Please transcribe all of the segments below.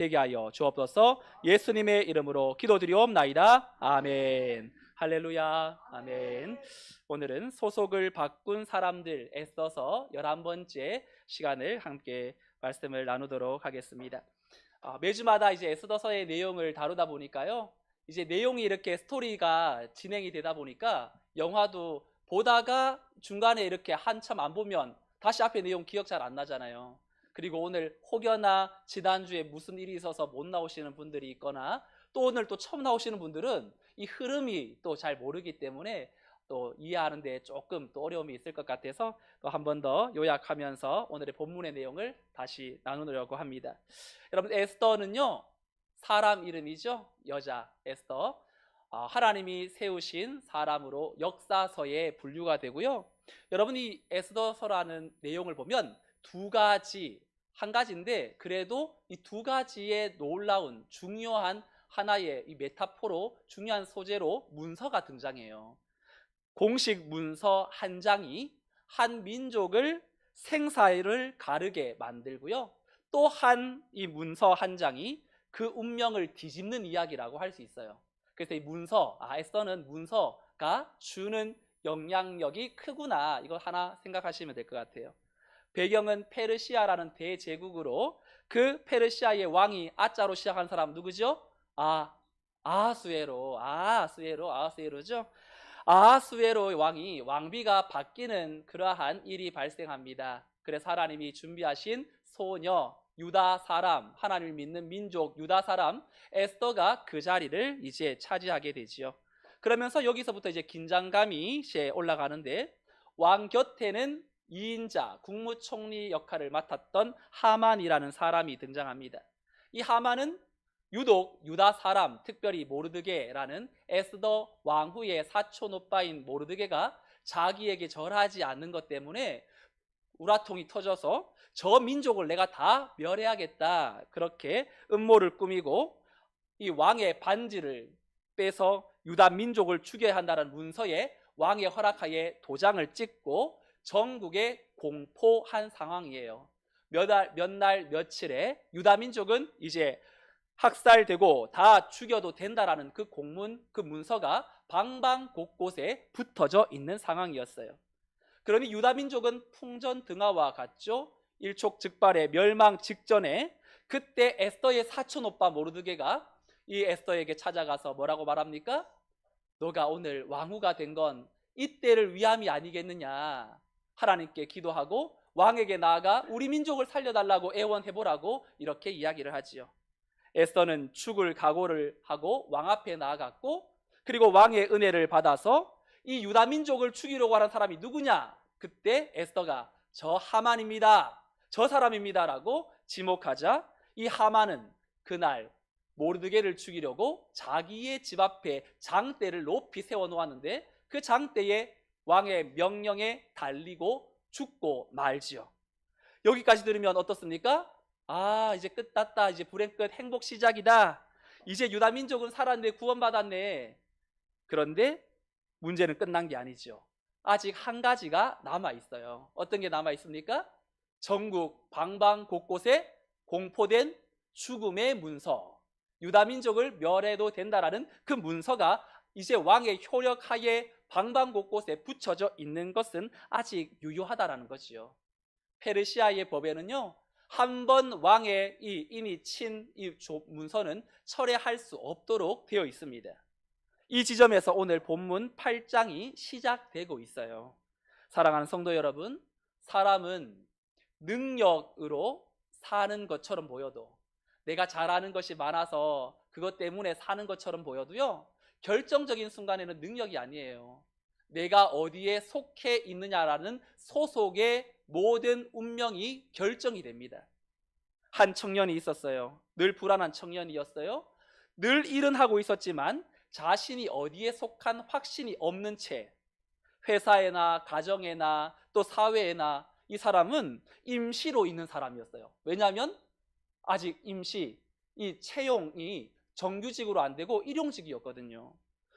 되게 하여 주옵소서. 예수님의 이름으로 기도드리옵나이다. 아멘. 할렐루야. 아멘. 오늘은 소속을 바꾼 사람들 애써서 11번째 시간을 함께 말씀을 나누도록 하겠습니다. 매주마다 이제 에스더서의 내용을 다루다 보니까요, 이제 내용이 이렇게 스토리가 진행이 되다 보니까 영화도 보다가 중간에 이렇게 한참 안 보면 다시 앞에 내용 기억 잘 안 나잖아요. 그리고 오늘 혹여나 지난주에 무슨 일이 있어서 못 나오시는 분들이 있거나 또 오늘 또 처음 나오시는 분들은 이 흐름이 또 잘 모르기 때문에 또 이해하는 데 조금 또 어려움이 있을 것 같아서 또 한 번 더 요약하면서 오늘의 본문의 내용을 다시 나누려고 합니다. 여러분, 에스더는요, 사람 이름이죠. 여자 에스더. 하나님이 세우신 사람으로 역사서에 분류가 되고요. 여러분이 에스더서라는 내용을 보면 두 가지, 한 가지인데 그래도 이 두 가지의 놀라운 중요한 하나의 이 메타포로 중요한 소재로 문서가 등장해요. 공식 문서 한 장이 한 민족을 생사를 가르게 만들고요. 또한 이 문서 한 장이 그 운명을 뒤집는 이야기라고 할 수 있어요. 그래서 이 문서, 에스더는 문서가 주는 영향력이 크구나, 이거 하나 생각하시면 될 것 같아요. 배경은 페르시아라는 대제국으로 그 페르시아의 왕이 아자로 시작한 사람 누구죠? 아하수에로죠. 아하수에로 왕이 왕비가 바뀌는 그러한 일이 발생합니다. 그래서 하나님이 준비하신 소녀 유다 사람, 하나님을 믿는 민족 유다 사람 에스더가 그 자리를 이제 차지하게 되지요. 그러면서 여기서부터 이제 긴장감이 이제 올라가는데, 왕 곁에는 2인자 국무총리 역할을 맡았던 하만이라는 사람이 등장합니다. 이 하만은 유독 유다 사람, 특별히 모르드게라는 에스더 왕후의 사촌 오빠인 모르드게가 자기에게 절하지 않는 것 때문에 우라통이 터져서 저 민족을 내가 다 멸해야겠다, 그렇게 음모를 꾸미고 이 왕의 반지를 빼서 유다 민족을 죽여야 한다는 문서에 왕의 허락하에 도장을 찍고 전국에 공포한 상황이에요. 몇 날 며칠에 유다 민족은 이제 학살되고 다 죽여도 된다라는 그 공문, 그 문서가 방방 곳곳에 붙어져 있는 상황이었어요. 그러니 유다 민족은 풍전등화와 같죠. 일촉즉발의 멸망 직전에 그때 에스더의 사촌 오빠 모르드게가 이 에스더에게 찾아가서 뭐라고 말합니까? 너가 오늘 왕후가 된 건 이때를 위함이 아니겠느냐, 하나님께 기도하고 왕에게 나아가 우리 민족을 살려달라고 애원해보라고 이렇게 이야기를 하지요. 에스더는 죽을 각오를 하고 왕 앞에 나아갔고, 그리고 왕의 은혜를 받아서 이 유다 민족을 죽이려고 하는 사람이 누구냐? 그때 에스더가 저 하만입니다, 저 사람입니다 라고 지목하자 이 하만은 그날 모르드게를 죽이려고 자기의 집 앞에 장대를 높이 세워놓았는데 그 장대에 왕의 명령에 달리고 죽고 말지요. 여기까지 들으면 어떻습니까? 이제 끝났다, 이제 불행 끝, 행복 시작이다, 이제 유다 민족은 살았네, 구원받았네. 그런데 문제는 끝난 게 아니죠. 아직 한 가지가 남아있어요. 어떤 게 남아있습니까? 전국 방방 곳곳에 공포된 죽음의 문서, 유다 민족을 멸해도 된다라는 그 문서가 이제 왕의 효력하에 방방 곳곳에 붙여져 있는 것은 아직 유효하다라는 거지요. 페르시아의 법에는요, 한 번 왕의 이미 친 이 문서는 철회할 수 없도록 되어 있습니다. 이 지점에서 오늘 본문 8장이 시작되고 있어요. 사랑하는 성도 여러분, 사람은 능력으로 사는 것처럼 보여도, 내가 잘하는 것이 많아서 그것 때문에 사는 것처럼 보여도요, 결정적인 순간에는 능력이 아니에요. 내가 어디에 속해 있느냐라는 소속의 모든 운명이 결정이 됩니다. 한 청년이 있었어요. 늘 불안한 청년이었어요. 늘 일은 하고 있었지만 자신이 어디에 속한 확신이 없는 채 회사에나 가정에나 또 사회에나 이 사람은 임시로 있는 사람이었어요. 왜냐하면 아직 임시, 이 채용이 정규직으로 안 되고 일용직이었거든요.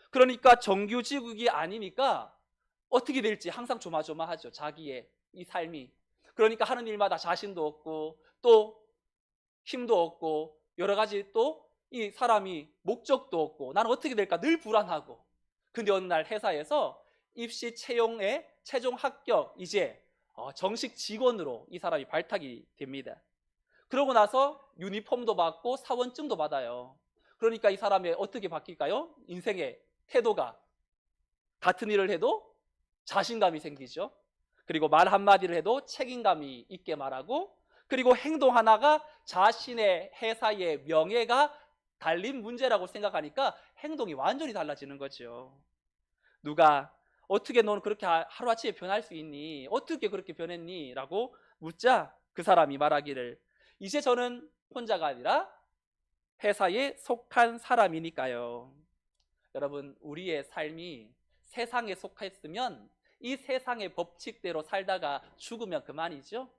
그러니까 정규직이 아니니까 어떻게 될지 항상 조마조마하죠, 자기의 이 삶이. 그러니까 하는 일마다 자신도 없고 또 힘도 없고 여러 가지 또 이 사람이 목적도 없고 나는 어떻게 될까 늘 불안하고, 근데 어느 날 회사에서 입시 채용에 최종 합격, 이제 정식 직원으로 이 사람이 발탁이 됩니다. 그러고 나서 유니폼도 받고 사원증도 받아요. 그러니까 이 사람이 어떻게 바뀔까요? 인생의 태도가, 같은 일을 해도 자신감이 생기죠. 그리고 말 한마디를 해도 책임감이 있게 말하고, 그리고 행동 하나가 자신의 회사의 명예가 달린 문제라고 생각하니까 행동이 완전히 달라지는 거죠. 누가 어떻게 너는 그렇게 하루아침에 변할 수 있니? 어떻게 그렇게 변했니? 라고 묻자 그 사람이 말하기를, 이제 저는 혼자가 아니라 회사에 속한 사람이니까요. 여러분, 우리의 삶이 세상에 속했으면 이 세상의 법칙대로 살다가 죽으면 그만이죠.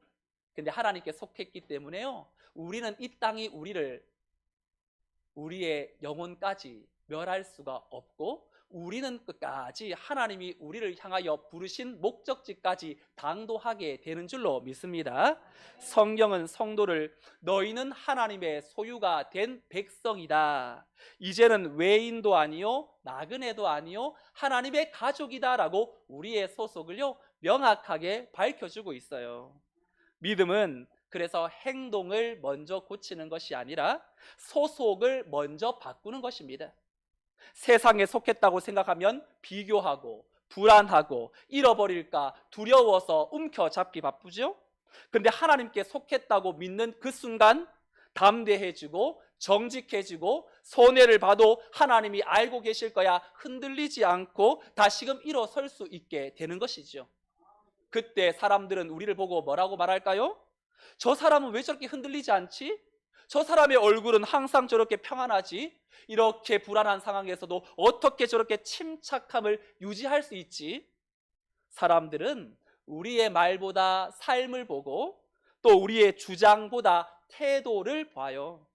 근데 하나님께 속했기 때문에요, 우리는 이 땅이 우리의 영혼까지 멸할 수가 없고, 우리는 끝까지 하나님이 우리를 향하여 부르신 목적지까지 당도하게 되는 줄로 믿습니다. 성경은 성도를 너희는 하나님의 소유가 된 백성이다, 이제는 외인도 아니요 나그네도 아니요 하나님의 가족이다 라고 우리의 소속을요 명확하게 밝혀주고 있어요. 믿음은 그래서 행동을 먼저 고치는 것이 아니라 소속을 먼저 바꾸는 것입니다. 세상에 속했다고 생각하면 비교하고 불안하고 잃어버릴까 두려워서 움켜잡기 바쁘죠. 근데 하나님께 속했다고 믿는 그 순간 담대해지고 정직해지고, 손해를 봐도 하나님이 알고 계실 거야 흔들리지 않고 다시금 일어설 수 있게 되는 것이죠. 그때 사람들은 우리를 보고 뭐라고 말할까요? 저 사람은 왜 저렇게 흔들리지 않지? 저 사람의 얼굴은 항상 저렇게 평안하지? 이렇게 불안한 상황에서도 어떻게 저렇게 침착함을 유지할 수 있지? 사람들은 우리의 말보다 삶을 보고 또 우리의 주장보다 태도를 봐요.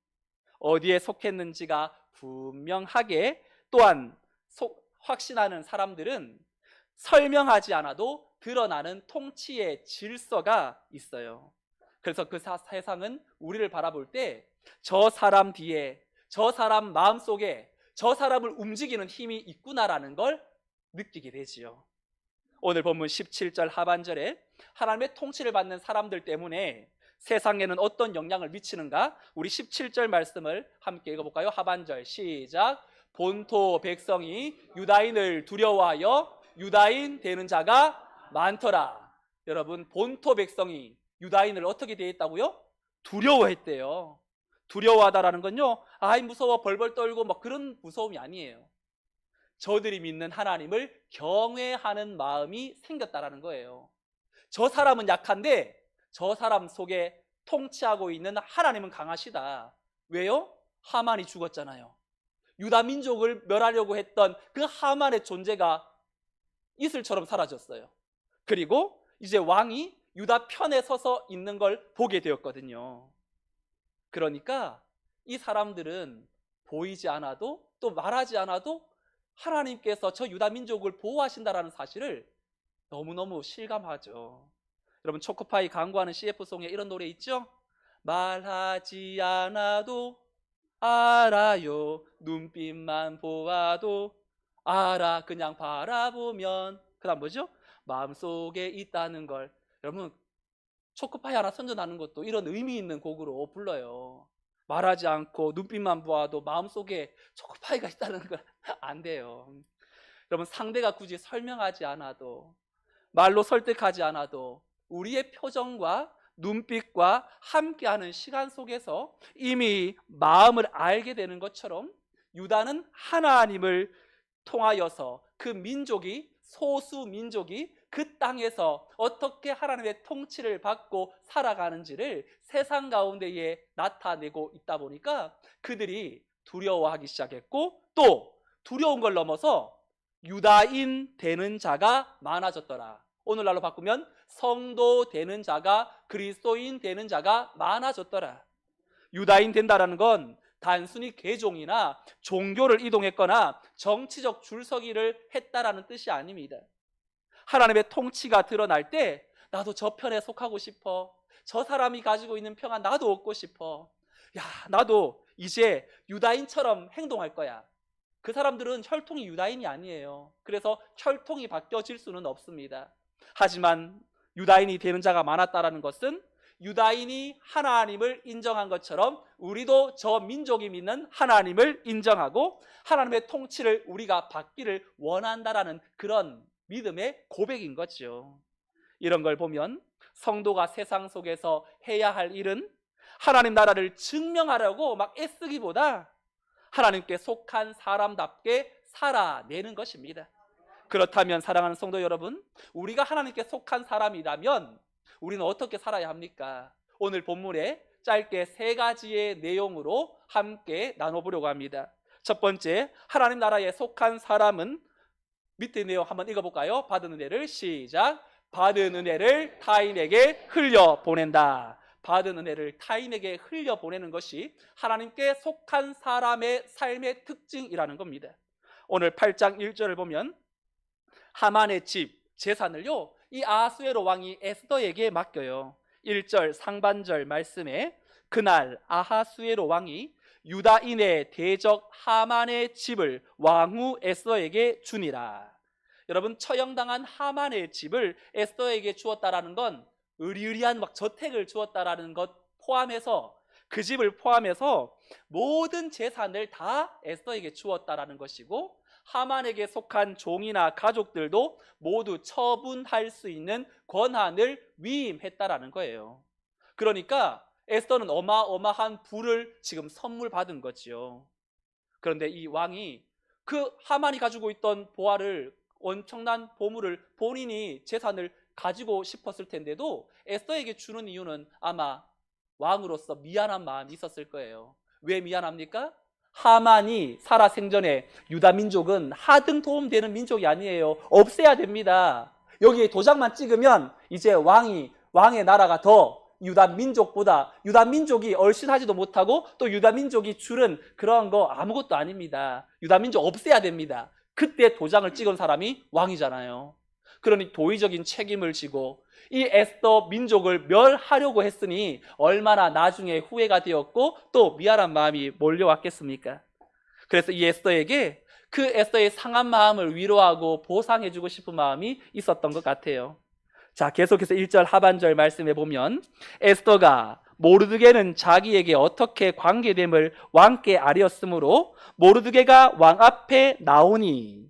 어디에 속했는지가 분명하게 또한 확신하는 사람들은 설명하지 않아도 드러나는 통치의 질서가 있어요. 그래서 그 세상은 우리를 바라볼 때 저 사람 뒤에, 저 사람 마음속에 저 사람을 움직이는 힘이 있구나라는 걸 느끼게 되지요. 오늘 본문 17절 하반절에 하나님의 통치를 받는 사람들 때문에 세상에는 어떤 영향을 미치는가? 우리 17절 말씀을 함께 읽어볼까요? 하반절 시작. 본토 백성이 유다인을 두려워하여 유다인 되는 자가 많더라. 여러분, 본토 백성이 유다인을 어떻게 대했다고요? 두려워했대요. 두려워하다라는 건요, 아이 무서워 벌벌 떨고 막 그런 무서움이 아니에요. 저들이 믿는 하나님을 경외하는 마음이 생겼다라는 거예요. 저 사람은 약한데 저 사람 속에 통치하고 있는 하나님은 강하시다. 왜요? 하만이 죽었잖아요. 유다 민족을 멸하려고 했던 그 하만의 존재가 이슬처럼 사라졌어요. 그리고 이제 왕이 유다 편에 서서 있는 걸 보게 되었거든요. 그러니까 이 사람들은 보이지 않아도 또 말하지 않아도 하나님께서 저 유다 민족을 보호하신다라는 사실을 너무너무 실감하죠. 여러분, 초코파이 광고하는 CF송에 이런 노래 있죠? 말하지 않아도 알아요, 눈빛만 보아도 알아, 그냥 바라보면. 그 다음 뭐죠? 마음속에 있다는 걸. 여러분, 초코파이 하나 선전하는 것도 이런 의미 있는 곡으로 불러요. 말하지 않고 눈빛만 보아도 마음속에 초코파이가 있다는 건 안 돼요. 여러분, 상대가 굳이 설명하지 않아도, 말로 설득하지 않아도 우리의 표정과 눈빛과 함께하는 시간 속에서 이미 마음을 알게 되는 것처럼 유다는 하나님을 통하여서 그 민족이, 소수 민족이 그 땅에서 어떻게 하나님의 통치를 받고 살아가는지를 세상 가운데에 나타내고 있다 보니까 그들이 두려워하기 시작했고, 또 두려운 걸 넘어서 유다인 되는 자가 많아졌더라. 오늘날로 바꾸면 성도 되는 자가, 그리스도인 되는 자가 많아졌더라. 유다인 된다라는 건 단순히 계종이나 종교를 이동했거나 정치적 줄서기를 했다라는 뜻이 아닙니다. 하나님의 통치가 드러날 때 나도 저 편에 속하고 싶어, 저 사람이 가지고 있는 평안 나도 얻고 싶어, 야 나도 이제 유다인처럼 행동할 거야. 그 사람들은 혈통이 유다인이 아니에요. 그래서 혈통이 바뀌어질 수는 없습니다. 하지만 유다인이 되는 자가 많았다라는 것은 유다인이 하나님을 인정한 것처럼 우리도 저 민족이 믿는 하나님을 인정하고 하나님의 통치를 우리가 받기를 원한다라는 그런 믿음의 고백인 거죠. 이런 걸 보면 성도가 세상 속에서 해야 할 일은 하나님 나라를 증명하려고 막 애쓰기보다 하나님께 속한 사람답게 살아내는 것입니다. 그렇다면 사랑하는 성도 여러분, 우리가 하나님께 속한 사람이라면 우리는 어떻게 살아야 합니까? 오늘 본문에 짧게 3가지의 내용으로 함께 나눠보려고 합니다. 첫 번째, 하나님 나라에 속한 사람은 밑에 내용 한번 읽어볼까요? 받은 은혜를 시작. 받은 은혜를 타인에게 흘려보낸다. 받은 은혜를 타인에게 흘려보내는 것이 하나님께 속한 사람의 삶의 특징이라는 겁니다. 오늘 8장 1절을 보면 하만의 집, 재산을요, 이 아하수에로 왕이 에스더에게 맡겨요. 1절 상반절 말씀에 그날 아하수에로 왕이 유다인의 대적 하만의 집을 왕후 에스더에게 주니라. 여러분, 처형당한 하만의 집을 에스더에게 주었다라는 건 의리의리한 막 저택을 주었다라는 것 포함해서, 그 집을 포함해서 모든 재산을 다 에스더에게 주었다라는 것이고, 하만에게 속한 종이나 가족들도 모두 처분할 수 있는 권한을 위임했다라는 거예요. 그러니까 에스더는 어마어마한 부를 지금 선물 받은 거지요. 그런데 이 왕이 그 하만이 가지고 있던 보화를, 엄청난 보물을, 본인이 재산을 가지고 싶었을 텐데도 에스더에게 주는 이유는 아마 왕으로서 미안한 마음이 있었을 거예요. 왜 미안합니까? 하만이 살아생전에 유다 민족은 하등 도움되는 민족이 아니에요. 없애야 됩니다. 여기에 도장만 찍으면 이제 왕의 나라가 더 유다 민족보다, 유다 민족이 얼씬하지도 못하고 또 유다 민족이 주는 그런 거 아무것도 아닙니다. 유다 민족 없애야 됩니다. 그때 도장을 찍은 사람이 왕이잖아요. 그러니 도의적인 책임을 지고 이 에스더 민족을 멸하려고 했으니 얼마나 나중에 후회가 되었고 또 미안한 마음이 몰려왔겠습니까? 그래서 이 에스더에게 그 에스더의 상한 마음을 위로하고 보상해주고 싶은 마음이 있었던 것 같아요. 자, 계속해서 1절 하반절 말씀해 보면 에스더가 모르드게는 자기에게 어떻게 관계됨을 왕께 아뢰었으므로 모르드게가 왕 앞에 나오니,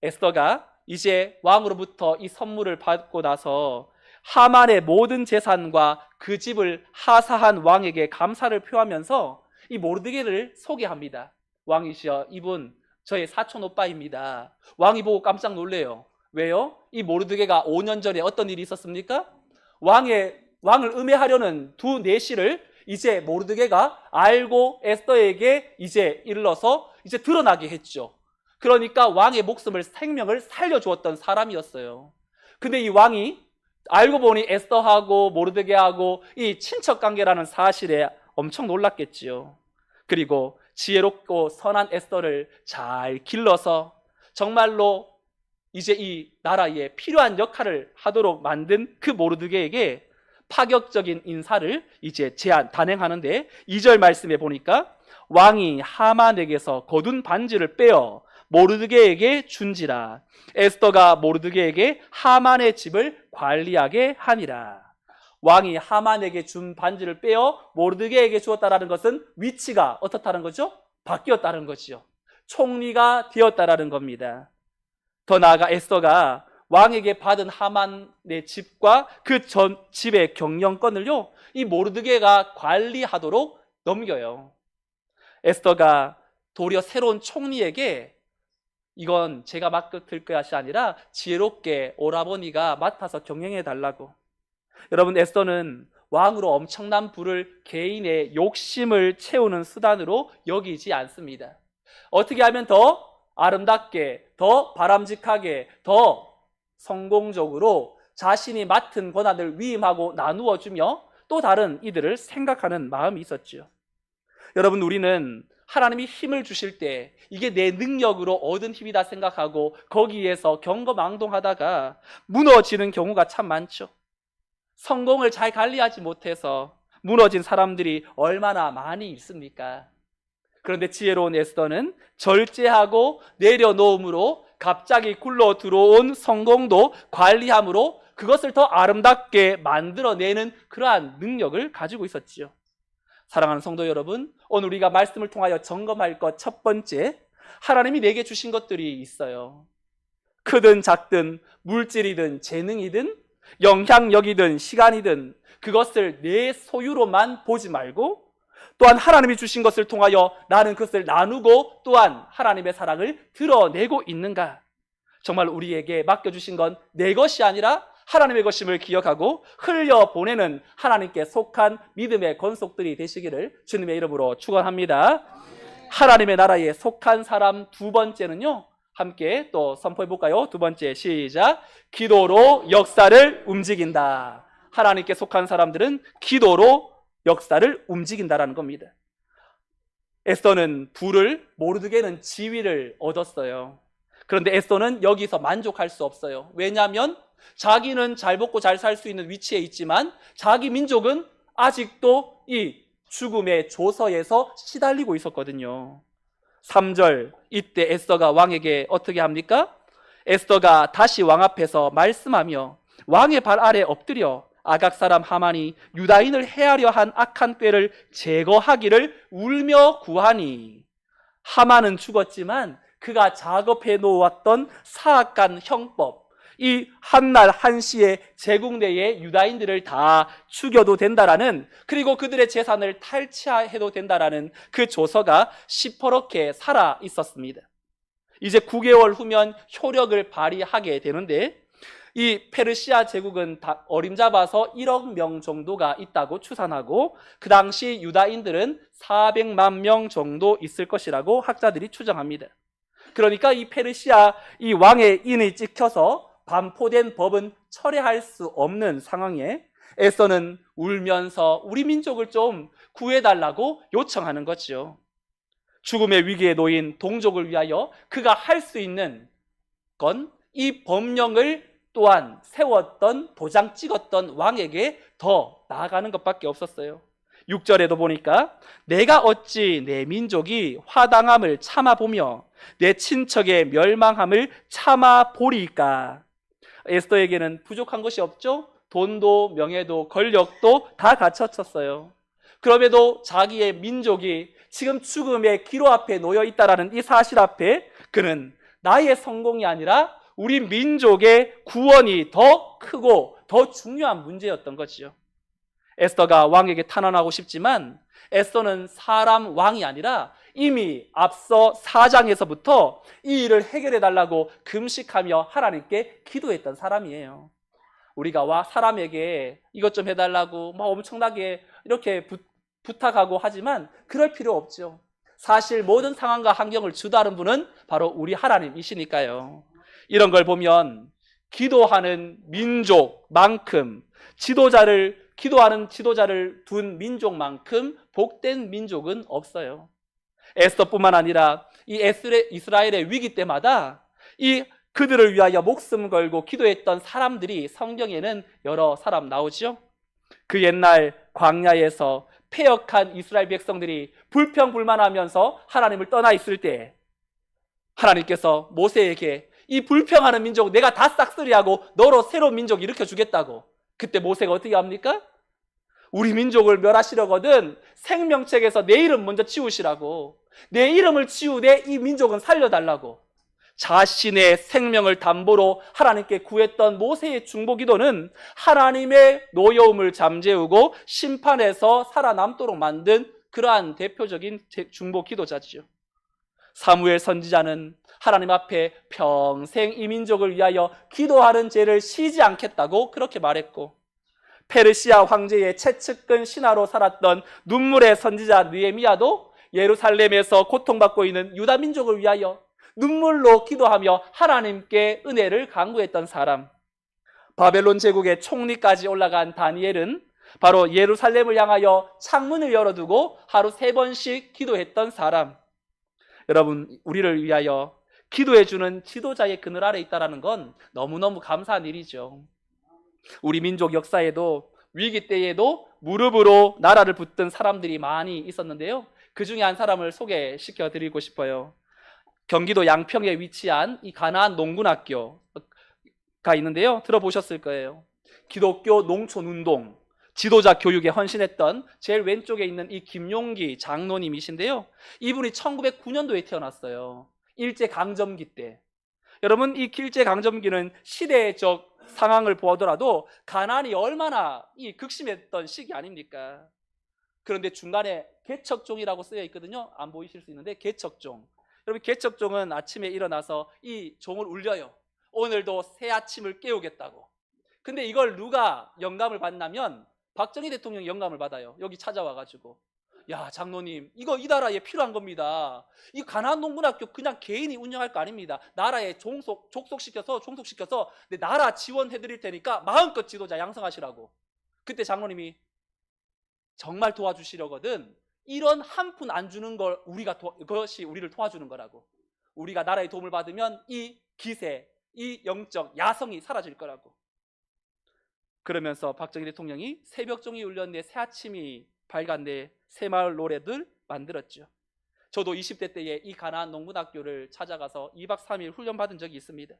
에스더가 이제 왕으로부터 이 선물을 받고 나서 하만의 모든 재산과 그 집을 하사한 왕에게 감사를 표하면서 이 모르드게를 소개합니다. 왕이시여, 이분 저의 사촌 오빠입니다. 왕이 보고 깜짝 놀래요. 왜요? 이 모르드게가 5년 전에 어떤 일이 있었습니까? 왕을 음해하려는 두 내시를 이제 모르드게가 알고 에스더에게 이제 일러서 이제 드러나게 했죠. 그러니까 왕의 목숨을, 생명을 살려주었던 사람이었어요. 근데 이 왕이 알고 보니 에스더하고 모르드게하고 이 친척관계라는 사실에 엄청 놀랐겠지요. 그리고 지혜롭고 선한 에스더를 잘 길러서 정말로 이제 이 나라에 필요한 역할을 하도록 만든 그 모르드게에게 파격적인 인사를 이제 단행하는데 2절 말씀에 보니까 왕이 하만에게서 거둔 반지를 빼어 모르드게에게 준지라. 에스더가 모르드게에게 하만의 집을 관리하게 하니라. 왕이 하만에게 준 반지를 빼어 모르드게에게 주었다라는 것은 위치가 어떻다는 거죠? 바뀌었다는 거지요. 총리가 되었다라는 겁니다. 더 나아가 에스더가 왕에게 받은 하만의 집과 그 전 집의 경영권을요, 이 모르드게가 관리하도록 넘겨요. 에스더가 도리어 새로운 총리에게 이건 제가 맡을 것이 아니라 지혜롭게 오라버니가 맡아서 경영해 달라고. 여러분, 에스더는 왕으로 엄청난 부를 개인의 욕심을 채우는 수단으로 여기지 않습니다. 어떻게 하면 더 아름답게, 더 바람직하게, 더 성공적으로 자신이 맡은 권한을 위임하고 나누어 주며 또 다른 이들을 생각하는 마음이 있었죠. 여러분, 우리는 하나님이 힘을 주실 때 이게 내 능력으로 얻은 힘이다 생각하고 거기에서 경거망동하다가 무너지는 경우가 참 많죠. 성공을 잘 관리하지 못해서 무너진 사람들이 얼마나 많이 있습니까? 그런데 지혜로운 에스더는 절제하고 내려놓음으로 갑자기 굴러 들어온 성공도 관리함으로 그것을 더 아름답게 만들어내는 그러한 능력을 가지고 있었지요. 사랑하는 성도 여러분, 오늘 우리가 말씀을 통하여 점검할 것 첫 번째, 하나님이 내게 주신 것들이 있어요. 크든 작든 물질이든 재능이든 영향력이든 시간이든 그것을 내 소유로만 보지 말고 또한 하나님이 주신 것을 통하여 나는 그것을 나누고 또한 하나님의 사랑을 드러내고 있는가? 정말 우리에게 맡겨주신 건 내 것이 아니라 하나님의 것임을 기억하고 흘려보내는 하나님께 속한 믿음의 권속들이 되시기를 주님의 이름으로 축원합니다. 하나님의 나라에 속한 사람 두 번째는요, 함께 또 선포해 볼까요? 두 번째, 시작. 기도로 역사를 움직인다. 하나님께 속한 사람들은 기도로 역사를 움직인다라는 겁니다. 에스더는 부를, 모르드게는 지위를 얻었어요. 그런데 에스더는 여기서 만족할 수 없어요. 왜냐하면 자기는 잘 먹고 잘 살 수 있는 위치에 있지만 자기 민족은 아직도 이 죽음의 조서에서 시달리고 있었거든요. 3절, 이때 에스더가 왕에게 어떻게 합니까? 에스더가 다시 왕 앞에서 말씀하며 왕의 발 아래 엎드려 아각 사람 하만이 유다인을 해하려 한 악한 꾀를 제거하기를 울며 구하니, 하만은 죽었지만 그가 작업해 놓았던 사악한 형법, 이 한날 한시에 제국 내의 유다인들을 다 죽여도 된다라는, 그리고 그들의 재산을 탈취해도 된다라는 그 조서가 시퍼렇게 살아 있었습니다. 이제 9개월 후면 효력을 발휘하게 되는데, 이 페르시아 제국은 어림잡아서 1억 명 정도가 있다고 추산하고 그 당시 유다인들은 400만 명 정도 있을 것이라고 학자들이 추정합니다. 그러니까 이 페르시아 이 왕의 인이 찍혀서 반포된 법은 철회할 수 없는 상황에 에스더는 울면서 우리 민족을 좀 구해달라고 요청하는 거죠. 죽음의 위기에 놓인 동족을 위하여 그가 할 수 있는 건 이 법령을 또한 세웠던, 도장 찍었던 왕에게 더 나아가는 것밖에 없었어요. 6절에도 보니까 내가 어찌 내 민족이 화당함을 참아보며 내 친척의 멸망함을 참아보리까. 에스더에게는 부족한 것이 없죠. 돈도 명예도 권력도 다 갖췄었어요. 그럼에도 자기의 민족이 지금 죽음의 기로 앞에 놓여 있다는 이 사실 앞에 그는 나의 성공이 아니라 우리 민족의 구원이 더 크고 더 중요한 문제였던 거지요. 에스더가 왕에게 탄원하고 싶지만 에스더는 사람 왕이 아니라 이미 앞서 4장에서부터 이 일을 해결해 달라고 금식하며 하나님께 기도했던 사람이에요. 우리가 사람에게 이것 좀 해달라고 막 엄청나게 이렇게 부탁하고 하지만 그럴 필요 없죠. 사실 모든 상황과 환경을 주도하는 분은 바로 우리 하나님이시니까요. 이런 걸 보면 기도하는 민족만큼 기도하는 지도자를 둔 민족만큼 복된 민족은 없어요. 에스더뿐만 아니라 이 이스라엘의 위기 때마다 이 그들을 위하여 목숨 걸고 기도했던 사람들이 성경에는 여러 사람 나오죠. 그 옛날 광야에서 패역한 이스라엘 백성들이 불평불만하면서 하나님을 떠나 있을 때 하나님께서 모세에게 이 불평하는 민족 내가 다 싹쓸이하고 너로 새로운 민족 일으켜주겠다고. 그때 모세가 어떻게 합니까? 우리 민족을 멸하시려거든 생명책에서 내 이름 먼저 지우시라고. 내 이름을 지우되 이 민족은 살려달라고. 자신의 생명을 담보로 하나님께 구했던 모세의 중보기도는 하나님의 노여움을 잠재우고 심판에서 살아남도록 만든 그러한 대표적인 중보기도자지요. 사무엘 선지자는 하나님 앞에 평생 이 민족을 위하여 기도하는 죄를 쉬지 않겠다고 그렇게 말했고, 페르시아 황제의 채측근 신하로 살았던 눈물의 선지자 느헤미야도 예루살렘에서 고통받고 있는 유다 민족을 위하여 눈물로 기도하며 하나님께 은혜를 간구했던 사람, 바벨론 제국의 총리까지 올라간 다니엘은 바로 예루살렘을 향하여 창문을 열어두고 하루 3번씩 기도했던 사람. 여러분, 우리를 위하여 기도해주는 지도자의 그늘 아래 있다는 건 너무너무 감사한 일이죠. 우리 민족 역사에도 위기 때에도 무릎으로 나라를 붙든 사람들이 많이 있었는데요. 그 중에 한 사람을 소개시켜 드리고 싶어요. 경기도 양평에 위치한 이 가나안 농군학교가 있는데요. 들어보셨을 거예요. 기독교 농촌운동 지도자 교육에 헌신했던 제일 왼쪽에 있는 이 김용기 장로님이신데요. 이분이 1909년도에 태어났어요. 일제강점기 때. 여러분, 이 일제강점기는 시대적 상황을 보더라도 가난이 얼마나 이 극심했던 시기 아닙니까? 그런데 중간에 개척종이라고 쓰여 있거든요. 안 보이실 수 있는데 개척종. 여러분, 개척종은 아침에 일어나서 이 종을 울려요. 오늘도 새 아침을 깨우겠다고. 근데 이걸 누가 영감을 받냐면 박정희 대통령이 영감을 받아요. 여기 찾아와가지고, 야, 장로님, 이거 이 나라에 필요한 겁니다. 이 가나안 농군학교 그냥 개인이 운영할 거 아닙니다. 나라에 족속시켜서 내 나라 지원해 드릴 테니까 마음껏 지도자 양성하시라고. 그때 장로님이 정말 도와주시려거든 이런 한 푼 안 주는 걸 그것이 우리를 도와주는 거라고. 우리가 나라의 도움을 받으면 이 기세, 이 영적 야성이 사라질 거라고. 그러면서 박정희 대통령이 새벽종이 울렸네, 새 아침이 밝았네, 새마을 노래들 만들었죠. 저도 20대 때에 이 가나안 농군학교를 찾아가서 2박 3일 훈련 받은 적이 있습니다.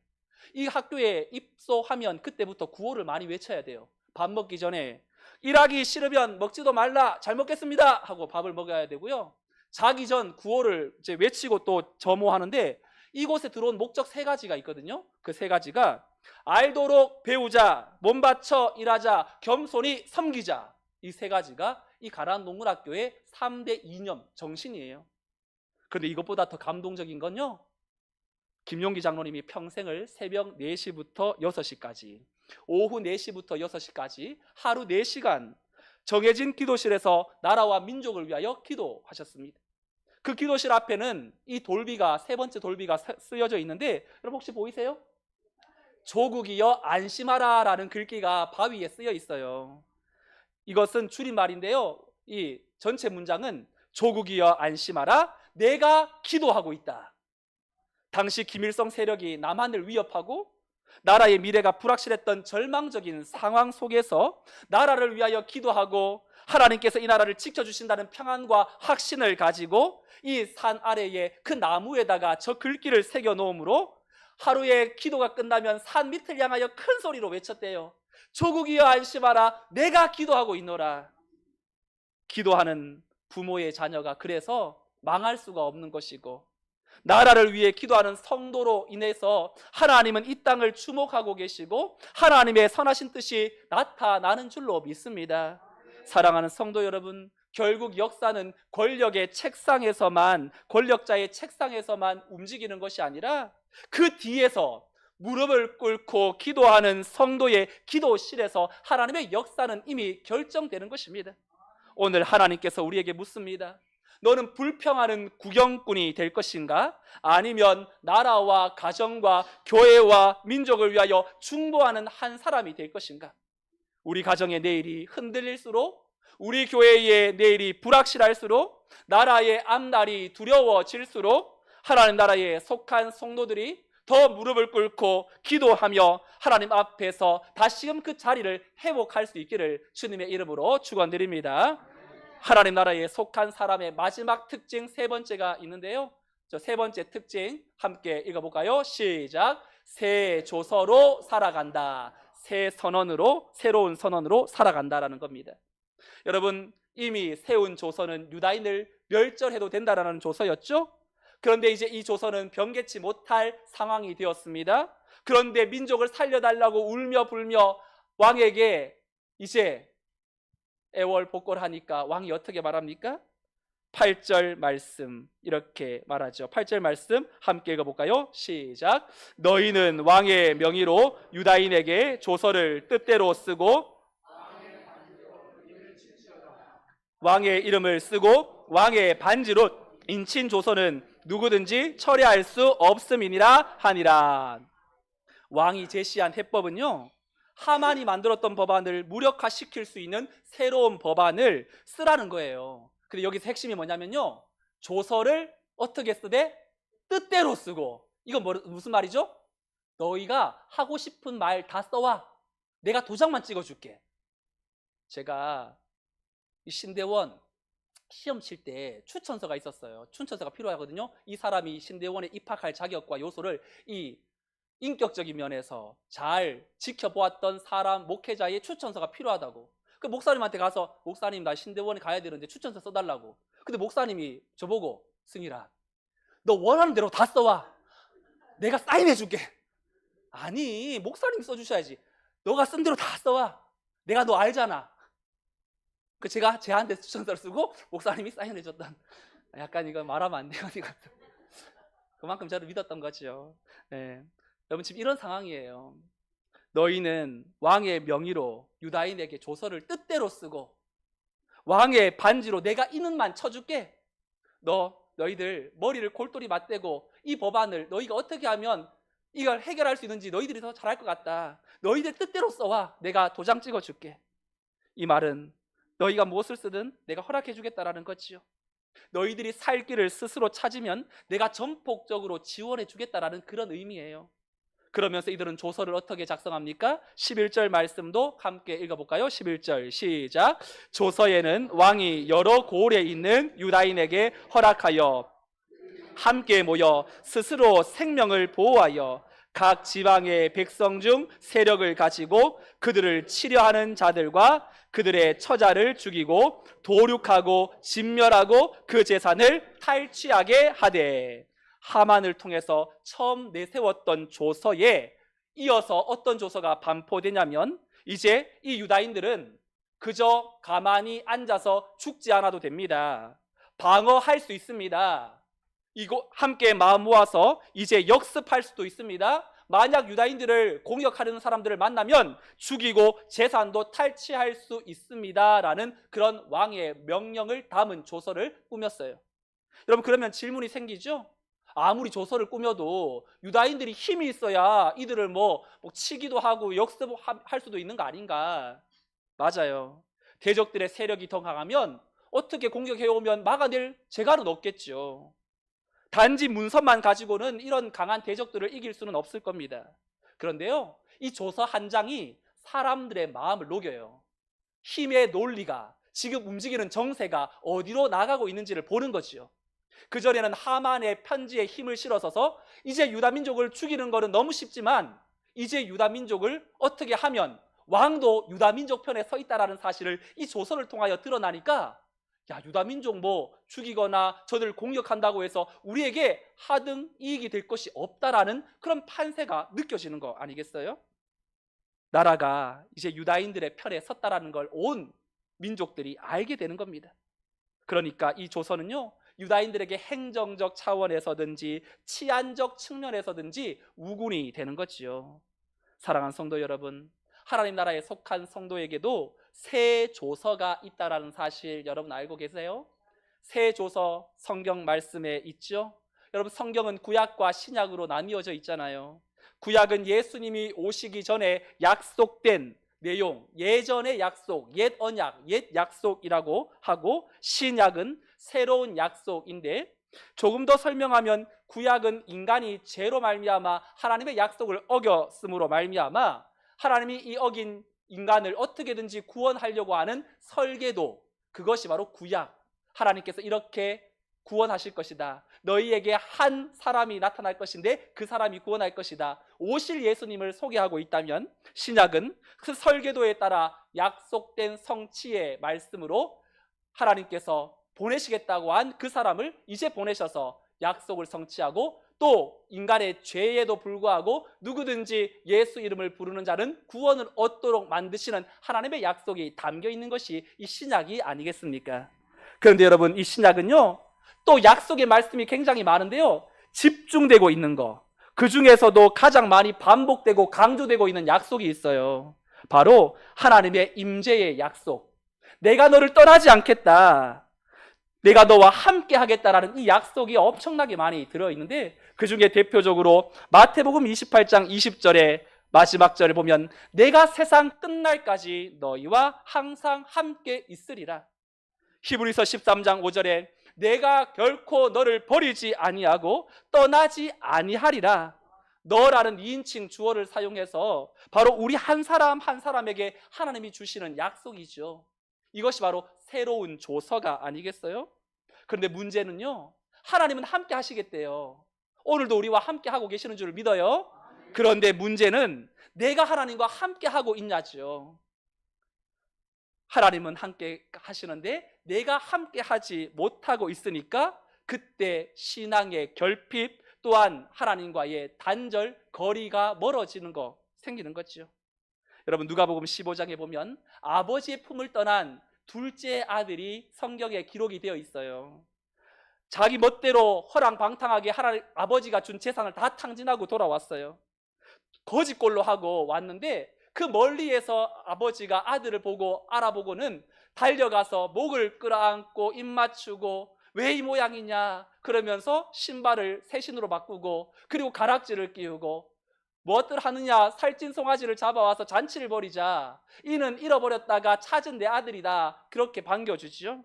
이 학교에 입소하면 그때부터 구호를 많이 외쳐야 돼요. 밥 먹기 전에 일하기 싫으면 먹지도 말라, 잘 먹겠습니다 하고 밥을 먹어야 되고요. 자기 전 구호를 이제 외치고 또 점호하는데, 이곳에 들어온 목적 3가지가 있거든요. 그 3가지가 알도록 배우자, 몸바쳐 일하자, 겸손히 섬기자. 이 3가지가 이 가나안 농군학교의 3대 이념 정신이에요. 그런데 이것보다 더 감동적인 건요, 김용기 장로님이 평생을 새벽 4시부터 6시까지, 오후 4시부터 6시까지 하루 4시간 정해진 기도실에서 나라와 민족을 위하여 기도하셨습니다. 그 기도실 앞에는 이 돌비가, 3번째 돌비가 쓰여져 있는데, 여러분 혹시 보이세요? 조국이여 안심하라 라는 글귀가 바위에 쓰여 있어요. 이것은 줄임말인데요, 이 전체 문장은 조국이여 안심하라, 내가 기도하고 있다. 당시 김일성 세력이 남한을 위협하고 나라의 미래가 불확실했던 절망적인 상황 속에서 나라를 위하여 기도하고 하나님께서 이 나라를 지켜주신다는 평안과 확신을 가지고 이 산 아래에 그 나무에다가 저 글귀를 새겨 놓음으로 하루의 기도가 끝나면 산 밑을 향하여 큰 소리로 외쳤대요. 조국이여 안심하라, 내가 기도하고 있노라. 기도하는 부모의 자녀가 그래서 망할 수가 없는 것이고, 나라를 위해 기도하는 성도로 인해서 하나님은 이 땅을 주목하고 계시고 하나님의 선하신 뜻이 나타나는 줄로 믿습니다. 사랑하는 성도 여러분, 결국 역사는 권력자의 책상에서만 움직이는 것이 아니라 그 뒤에서 무릎을 꿇고 기도하는 성도의 기도실에서 하나님의 역사는 이미 결정되는 것입니다. 오늘 하나님께서 우리에게 묻습니다. 너는 불평하는 구경꾼이 될 것인가? 아니면 나라와 가정과 교회와 민족을 위하여 중보하는 한 사람이 될 것인가? 우리 가정의 내일이 흔들릴수록, 우리 교회의 내일이 불확실할수록, 나라의 앞날이 두려워질수록 하나님 나라에 속한 성도들이 더 무릎을 꿇고 기도하며 하나님 앞에서 다시금 그 자리를 회복할 수 있기를 주님의 이름으로 축원드립니다. 하나님 나라에 속한 사람의 마지막 특징 3번째가 있는데요. 저 3번째 특징 함께 읽어볼까요? 시작. 새 조서로 살아간다. 새로운 선언으로 살아간다라는 겁니다. 여러분, 이미 세운 조서는 유다인을 멸절해도 된다라는 조서였죠. 그런데 이제 이 조서는 변개치 못할 상황이 되었습니다. 그런데 민족을 살려달라고 울며 불며 왕에게 이제 애월복걸하니까 왕이 어떻게 말합니까? 8절 말씀 이렇게 말하죠. 8절 말씀 함께 읽어볼까요? 시작. 너희는 왕의 명의로 유다인에게 조서를 뜻대로 쓰고 왕의 이름을 쓰고 왕의 반지로 인친 조서는 누구든지 철회할 수 없음이니라 하니라. 왕이 제시한 해법은요, 하만이 만들었던 법안을 무력화시킬 수 있는 새로운 법안을 쓰라는 거예요. 근데 여기서 핵심이 뭐냐면요, 조서를 어떻게 쓰되? 뜻대로 쓰고. 이건 무슨 말이죠? 너희가 하고 싶은 말 다 써와. 내가 도장만 찍어줄게. 제가 이 신대원 시험 칠 때 추천서가 있었어요. 추천서가 필요하거든요. 이 사람이 신대원에 입학할 자격과 요소를 이 인격적인 면에서 잘 지켜보았던 사람, 목회자의 추천서가 필요하다고. 그 목사님한테 가서 목사님 나 신대원에 가야 되는데 추천서 써달라고. 근데 목사님이 저보고 승일아 너 원하는 대로 다 써와. 내가 사인해줄게. 아니 목사님이 써주셔야지. 너가 쓴 대로 다 써와. 내가 너 알잖아. 그 제가 제한테 추천서를 쓰고 목사님이 사인해줬던, 약간 이거 말하면 안 돼요. 그만큼 저를 믿었던 거죠. 네. 여러분 지금 이런 상황이에요. 너희는 왕의 명의로 유다인에게 조서를 뜻대로 쓰고 왕의 반지로 내가 이는만 쳐줄게. 너희들 머리를 골똘히 맞대고 이 법안을 너희가 어떻게 하면 이걸 해결할 수 있는지 너희들이 더 잘할 것 같다. 너희들 뜻대로 써와. 내가 도장 찍어줄게. 이 말은 너희가 무엇을 쓰든 내가 허락해 주겠다라는 거지요. 너희들이 살 길을 스스로 찾으면 내가 전폭적으로 지원해 주겠다라는 그런 의미예요. 그러면서 이들은 조서를 어떻게 작성합니까? 11절 말씀도 함께 읽어볼까요? 11절 시작. 조서에는 왕이 여러 고을에 있는 유다인에게 허락하여 함께 모여 스스로 생명을 보호하여 각 지방의 백성 중 세력을 가지고 그들을 치려하는 자들과 그들의 처자를 죽이고 도륙하고 진멸하고 그 재산을 탈취하게 하되, 하만을 통해서 처음 내세웠던 조서에 이어서 어떤 조서가 반포되냐면 이제 이 유다인들은 그저 가만히 앉아서 죽지 않아도 됩니다. 방어할 수 있습니다. 이거 함께 마음 모아서 이제 역습할 수도 있습니다. 만약 유다인들을 공격하려는 사람들을 만나면 죽이고 재산도 탈취할 수 있습니다 라는 그런 왕의 명령을 담은 조서를 꾸몄어요. 여러분 그러면 질문이 생기죠? 아무리 조서를 꾸며도 유다인들이 힘이 있어야 이들을 뭐 치기도 하고 역습할 수도 있는 거 아닌가? 맞아요. 대적들의 세력이 더 강하면 어떻게 공격해오면 막아낼 재갈은 없겠죠. 단지 문서만 가지고는 이런 강한 대적들을 이길 수는 없을 겁니다. 그런데요, 이 조서 한 장이 사람들의 마음을 녹여요. 힘의 논리가, 지금 움직이는 정세가 어디로 나가고 있는지를 보는 거지요. 그전에는 하만의 편지에 힘을 실어서서 이제 유다민족을 죽이는 거는 너무 쉽지만 이제 유다민족을 어떻게 하면 왕도 유다민족 편에 서 있다는 사실을 이 조서를 통하여 드러나니까, 야, 유다민족 뭐 죽이거나 저들 공격한다고 해서 우리에게 하등 이익이 될 것이 없다라는 그런 판세가 느껴지는 거 아니겠어요? 나라가 이제 유다인들의 편에 섰다라는 걸 온 민족들이 알게 되는 겁니다. 그러니까 이 조서는요, 유다인들에게 행정적 차원에서든지 치안적 측면에서든지 우군이 되는 거지요. 사랑하는 성도 여러분, 하나님 나라에 속한 성도에게도 새 조서가 있다라는 사실 여러분 알고 계세요? 새 조서 성경 말씀에 있죠? 여러분 성경은 구약과 신약으로 나뉘어져 있잖아요. 구약은 예수님이 오시기 전에 약속된 내용, 예전의 약속, 옛 언약, 옛 약속이라고 하고, 신약은 새로운 약속인데, 조금 더 설명하면 구약은 인간이 죄로 말미암아 하나님의 약속을 어겼음으로 말미암아 하나님이 이 어긴 인간을 어떻게든지 구원하려고 하는 설계도, 그것이 바로 구약. 하나님께서 이렇게 구원하실 것이다. 너희에게 한 사람이 나타날 것인데 그 사람이 구원할 것이다. 오실 예수님을 소개하고 있다면, 신약은 그 설계도에 따라 약속된 성취의 말씀으로 하나님께서 보내시겠다고 한 그 사람을 이제 보내셔서 약속을 성취하고, 또 인간의 죄에도 불구하고 누구든지 예수 이름을 부르는 자는 구원을 얻도록 만드시는 하나님의 약속이 담겨 있는 것이 이 신약이 아니겠습니까? 그런데 여러분, 이 신약은요, 또 약속의 말씀이 굉장히 많은데요, 집중되고 있는 거, 그 중에서도 가장 많이 반복되고 강조되고 있는 약속이 있어요. 바로 하나님의 임재의 약속. 내가 너를 떠나지 않겠다, 내가 너와 함께 하겠다라는 이 약속이 엄청나게 많이 들어있는데, 그 중에 대표적으로 마태복음 28장 20절에 마지막 절을 보면 내가 세상 끝날까지 너희와 항상 함께 있으리라. 히브리서 13장 5절에 내가 결코 너를 버리지 아니하고 떠나지 아니하리라. 너라는 2인칭 주어를 사용해서 바로 우리 한 사람 한 사람에게 하나님이 주시는 약속이죠. 이것이 바로 새로운 조서가 아니겠어요? 그런데 문제는요, 하나님은 함께 하시겠대요. 오늘도 우리와 함께 하고 계시는 줄 믿어요. 그런데 문제는 내가 하나님과 함께 하고 있냐죠. 하나님은 함께 하시는데 내가 함께 하지 못하고 있으니까 그때 신앙의 결핍, 또한 하나님과의 단절, 거리가 멀어지는 거 생기는 거죠. 여러분, 누가복음 15장에 보면 아버지의 품을 떠난 둘째 아들이 성경에 기록이 되어 있어요. 자기 멋대로 허랑방탕하게 아버지가 준 재산을 다 탕진하고 돌아왔어요. 거짓골로 하고 왔는데 그 멀리에서 아버지가 아들을 보고 알아보고는 달려가서 목을 끌어안고 입 맞추고 왜 이 모양이냐 그러면서 신발을 새 신으로 바꾸고, 그리고 가락지를 끼우고, 무엇들 하느냐, 살찐 송아지를 잡아와서 잔치를 벌이자, 이는 잃어버렸다가 찾은 내 아들이다, 그렇게 반겨주지요.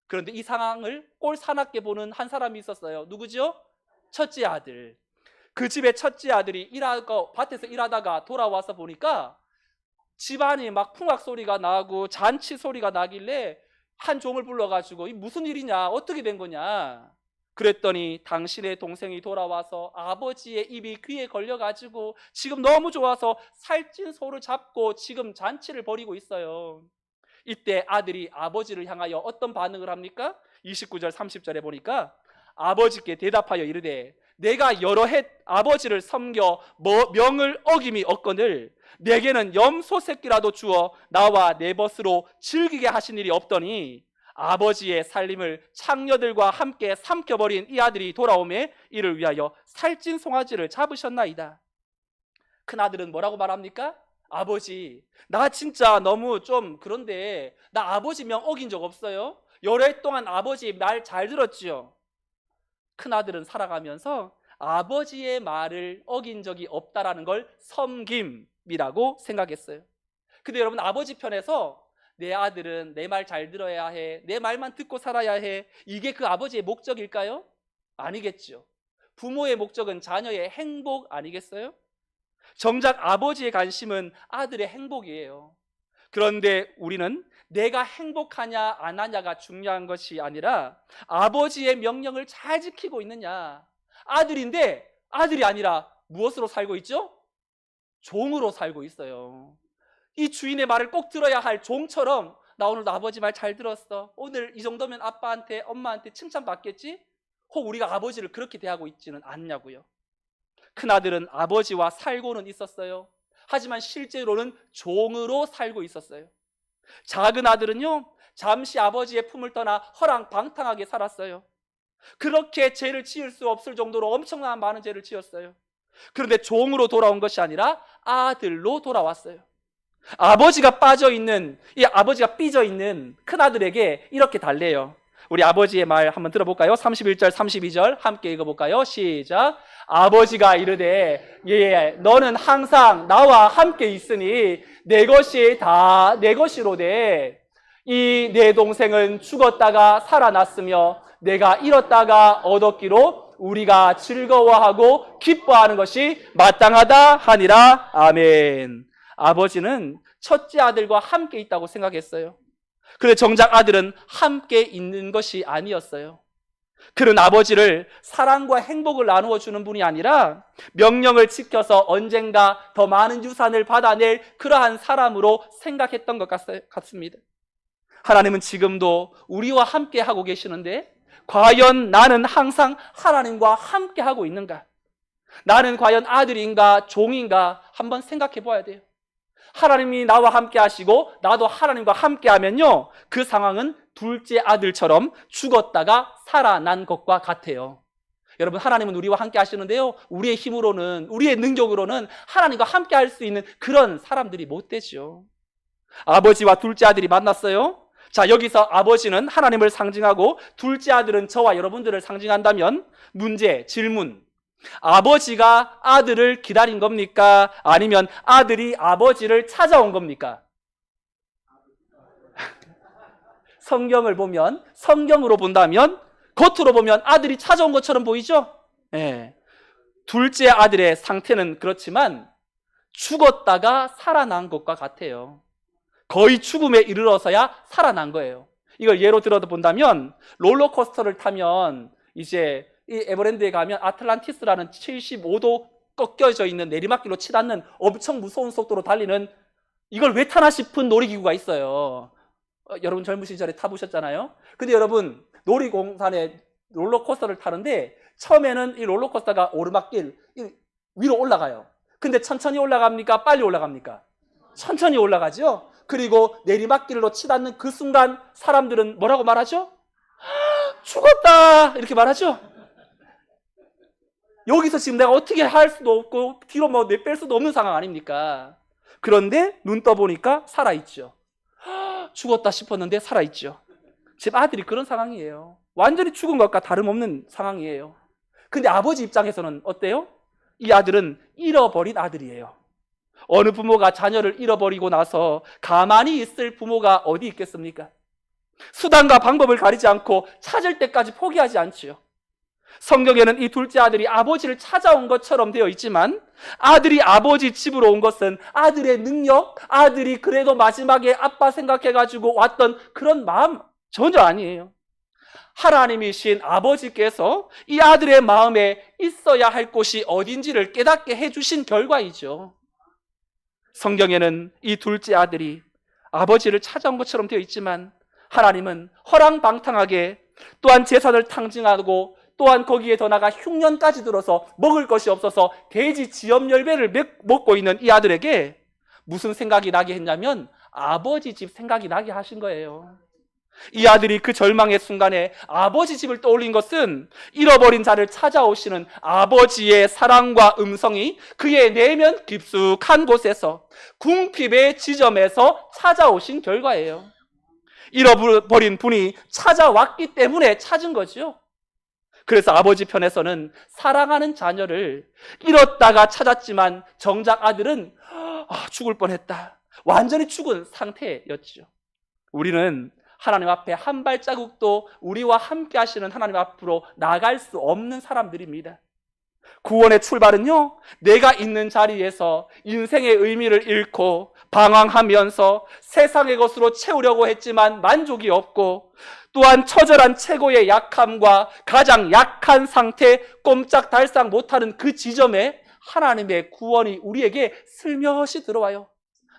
그런데 이 상황을 꼴사납게 보는 한 사람이 있었어요. 누구죠? 첫째 아들. 그 집의 첫째 아들이 밭에서 일하다가 돌아와서 보니까 집안이 막 풍악 소리가 나고 잔치 소리가 나길래 한 종을 불러가지고 이 무슨 일이냐, 어떻게 된 거냐 그랬더니 당신의 동생이 돌아와서 아버지의 입이 귀에 걸려가지고 지금 너무 좋아서 살찐 소를 잡고 지금 잔치를 벌이고 있어요. 이때 아들이 아버지를 향하여 어떤 반응을 합니까? 29절 30절에 보니까 아버지께 대답하여 이르되 내가 여러 해 아버지를 섬겨 명을 어김이 없거늘 내게는 염소 새끼라도 주어 나와 내 벗으로 즐기게 하신 일이 없더니 아버지의 살림을 창녀들과 함께 삼켜버린 이 아들이 돌아오매 이를 위하여 살찐 송아지를 잡으셨나이다. 큰아들은 뭐라고 말합니까? 아버지, 나 진짜 너무 좀 그런데 나 아버지 명 어긴 적 없어요. 여러 해 동안 아버지 말 잘 들었지요. 큰아들은 살아가면서 아버지의 말을 어긴 적이 없다라는 걸 섬김이라고 생각했어요. 근데 여러분, 아버지 편에서 내 아들은 내 말 잘 들어야 해, 내 말만 듣고 살아야 해, 이게 그 아버지의 목적일까요? 아니겠죠. 부모의 목적은 자녀의 행복 아니겠어요? 정작 아버지의 관심은 아들의 행복이에요. 그런데 우리는 내가 행복하냐 안 하냐가 중요한 것이 아니라 아버지의 명령을 잘 지키고 있느냐. 아들인데 아들이 아니라 무엇으로 살고 있죠? 종으로 살고 있어요. 이 주인의 말을 꼭 들어야 할 종처럼 나 오늘도 아버지 말 잘 들었어, 오늘 이 정도면 아빠한테 엄마한테 칭찬받겠지? 혹 우리가 아버지를 그렇게 대하고 있지는 않냐고요. 큰아들은 아버지와 살고는 있었어요. 하지만 실제로는 종으로 살고 있었어요. 작은 아들은요, 잠시 아버지의 품을 떠나 허랑방탕하게 살았어요. 그렇게 죄를 지을 수 없을 정도로 엄청난 많은 죄를 지었어요. 그런데 종으로 돌아온 것이 아니라 아들로 돌아왔어요. 아버지가 아버지가 삐져있는 큰아들에게 이렇게 달래요. 우리 아버지의 말 한번 들어볼까요? 31절 32절 함께 읽어볼까요? 시작. 아버지가 이르되 너는 항상 나와 함께 있으니 내 것이 다 내 것이로되 이 내 동생은 죽었다가 살아났으며 내가 잃었다가 얻었기로 우리가 즐거워하고 기뻐하는 것이 마땅하다 하니라. 아멘. 아버지는 첫째 아들과 함께 있다고 생각했어요. 그런데 정작 아들은 함께 있는 것이 아니었어요. 그런 아버지를 사랑과 행복을 나누어 주는 분이 아니라 명령을 지켜서 언젠가 더 많은 유산을 받아낼 그러한 사람으로 생각했던 것 같습니다. 하나님은 지금도 우리와 함께 하고 계시는데 과연 나는 항상 하나님과 함께 하고 있는가? 나는 과연 아들인가 종인가 한번 생각해 봐야 돼요. 하나님이 나와 함께 하시고 나도 하나님과 함께 하면요, 그 상황은 둘째 아들처럼 죽었다가 살아난 것과 같아요. 여러분, 하나님은 우리와 함께 하시는데요, 우리의 힘으로는, 우리의 능력으로는 하나님과 함께 할 수 있는 그런 사람들이 못 되죠. 아버지와 둘째 아들이 만났어요. 자, 여기서 아버지는 하나님을 상징하고 둘째 아들은 저와 여러분들을 상징한다면 질문. 아버지가 아들을 기다린 겁니까? 아니면 아들이 아버지를 찾아온 겁니까? 성경으로 본다면 겉으로 보면 아들이 찾아온 것처럼 보이죠? 네. 둘째 아들의 상태는 그렇지만 죽었다가 살아난 것과 같아요. 거의 죽음에 이르러서야 살아난 거예요. 이걸 예로 들어도 본다면 롤러코스터를 타면 이제 이 에버랜드에 가면 아틀란티스라는 75도 꺾여져 있는 내리막길로 치닫는 엄청 무서운 속도로 달리는, 이걸 왜 타나 싶은 놀이기구가 있어요. 여러분 젊은 시절에 타보셨잖아요. 근데 여러분 놀이공원에 롤러코스터를 타는데 처음에는 이 롤러코스터가 오르막길 위로 올라가요. 근데 천천히 올라갑니까? 빨리 올라갑니까? 천천히 올라가죠. 그리고 내리막길로 치닫는 그 순간 사람들은 뭐라고 말하죠? 죽었다 이렇게 말하죠. 여기서 지금 내가 어떻게 할 수도 없고 뒤로 뭐 내뺄 수도 없는 상황 아닙니까? 그런데 눈 떠보니까 살아있죠. 죽었다 싶었는데 살아있죠. 집 아들이 그런 상황이에요. 완전히 죽은 것과 다름없는 상황이에요. 근데 아버지 입장에서는 어때요? 이 아들은 잃어버린 아들이에요. 어느 부모가 자녀를 잃어버리고 나서 가만히 있을 부모가 어디 있겠습니까? 수단과 방법을 가리지 않고 찾을 때까지 포기하지 않지요. 성경에는 이 둘째 아들이 아버지를 찾아온 것처럼 되어 있지만 아들이 아버지 집으로 온 것은 아들의 능력, 아들이 그래도 마지막에 아빠 생각해가지고 왔던 그런 마음 전혀 아니에요. 하나님이신 아버지께서 이 아들의 마음에 있어야 할 곳이 어딘지를 깨닫게 해주신 결과이죠. 성경에는 이 둘째 아들이 아버지를 찾아온 것처럼 되어 있지만 하나님은 허랑방탕하게 또한 재산을 탕진하고 또한 거기에 더 나아가 흉년까지 들어서 먹을 것이 없어서 돼지 지엄열매를 먹고 있는 이 아들에게 무슨 생각이 나게 했냐면 아버지 집 생각이 나게 하신 거예요. 이 아들이 그 절망의 순간에 아버지 집을 떠올린 것은 잃어버린 자를 찾아오시는 아버지의 사랑과 음성이 그의 내면 깊숙한 곳에서 궁핍의 지점에서 찾아오신 결과예요. 잃어버린 분이 찾아왔기 때문에 찾은 거죠. 그래서 아버지 편에서는 사랑하는 자녀를 잃었다가 찾았지만 정작 아들은 죽을 뻔했다. 완전히 죽은 상태였죠. 우리는 하나님 앞에 한 발자국도 우리와 함께 하시는 하나님 앞으로 나갈 수 없는 사람들입니다. 구원의 출발은요, 내가 있는 자리에서 인생의 의미를 잃고 방황하면서 세상의 것으로 채우려고 했지만 만족이 없고 또한 처절한 최고의 약함과 가장 약한 상태 꼼짝달싹 못하는 그 지점에 하나님의 구원이 우리에게 슬며시 들어와요.